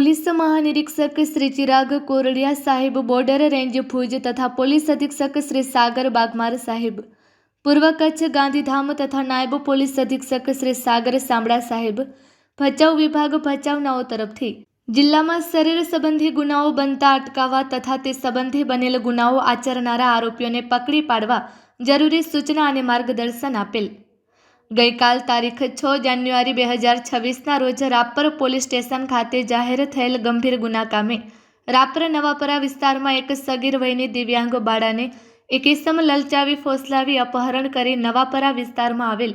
Police મહાનિરીક્ષક Shri Chirag Kordia સાહેબ, border range Bhuj તથા police અધિક્ષક શ્રી સાગર બાગમાર સાહેબ, પૂર્વ કચ્છ ગાંધીધામ તથા નાયબ પોલીસ અધિક્ષક શ્રી સાગર સાંબળા સાહેબ, ભચાઉ વિભાગ ભચાઉનાઓ તરફથી જિલ્લામાં શરીર સંબંધી ગુનાઓ બનતા અટકાવવા તથા તે સંબંધી બનેલ ગુનાઓ આચરનારા આરોપીઓને પકડી પાડવા જરૂરી સૂચના અને માર્ગદર્શન આપેલ. ગઈકાલ તારીખ 6 જાન્યુઆરી 2026ના રોજ રાપર પોલીસ સ્ટેશન ખાતે જાહેર થયેલ ગંભીર ગુના કામે રાપર નવાપરા વિસ્તારમાં એક સગીર વયની દિવ્યાંગ બાળાને એક ઇસમ લલચાવી ફોસલાવી અપહરણ કરી નવાપરા વિસ્તારમાં આવેલ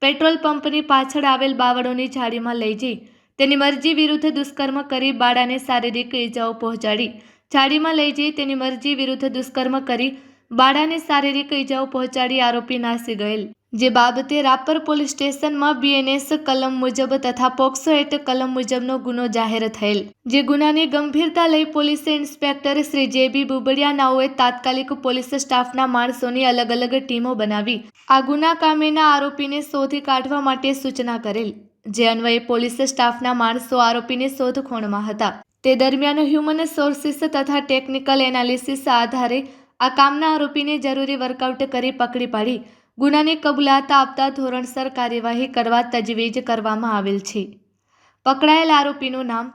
પેટ્રોલ પંપની પાછળ આવેલ બાવળોની ઝાડીમાં લઈ જઈ તેની મરજી વિરુદ્ધ દુષ્કર્મ કરી બાળાને શારીરિક ઇજાઓ પહોંચાડી ઝાડીમાં લઈ જઈ તેની મરજી વિરુદ્ધ દુષ્કર્મ કરી બાળાને શારીરિક ઇજાઓ પહોંચાડી આરોપી નાસી ગયેલ. જે બાબતે રાપર પોલીસ સ્ટેશનમાં BNS કલમ મુજબ તથા પોક્સો એક્ટ કલમ મુજબનો ગુનો જાહેર થયેલ. જે ગુનાની ગંભીરતા લઈ પોલીસે ઇન્સ્પેક્ટર શ્રી JB બુબડિયા નાઓએ તાત્કાલિક પોલીસ સ્ટાફના માણસોની અલગ અલગ ટીમો બનાવી આ ગુના કામેના આરોપીને શોધી કાઢવા માટે સૂચના કરેલ. જે અન્વયે પોલીસ સ્ટાફના માણસો આરોપીની શોધખોળમાં હતા. તે દરમિયાન હ્યુમન સોર્સિસ તથા ટેકનિકલ એનાલિસિસ આધારે આ કામના આરોપીને જરૂરી વર્કઆઉટ કરી પકડી પાડી ગુનાની કબૂલાત આપતા ધોરણસર કાર્યવાહી કરવા તજવીજ કરવામાં આવેલ છે. પકડાયેલ આરોપીનું નામ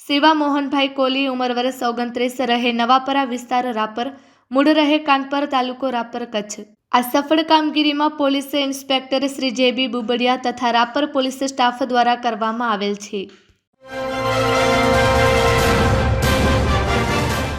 શિવા મોહનભાઈ કોલી, ઉંમર વર્ષ 29, રહે નવાપરા વિસ્તાર રાપર, મૂળ રહે કાનપર, તાલુકો રાપર, કચ્છ. આ સફળ કામગીરીમાં પોલીસે ઇન્સ્પેક્ટર શ્રી JB બુબડિયા તથા રાપર પોલીસ સ્ટાફ દ્વારા કરવામાં આવેલ છે.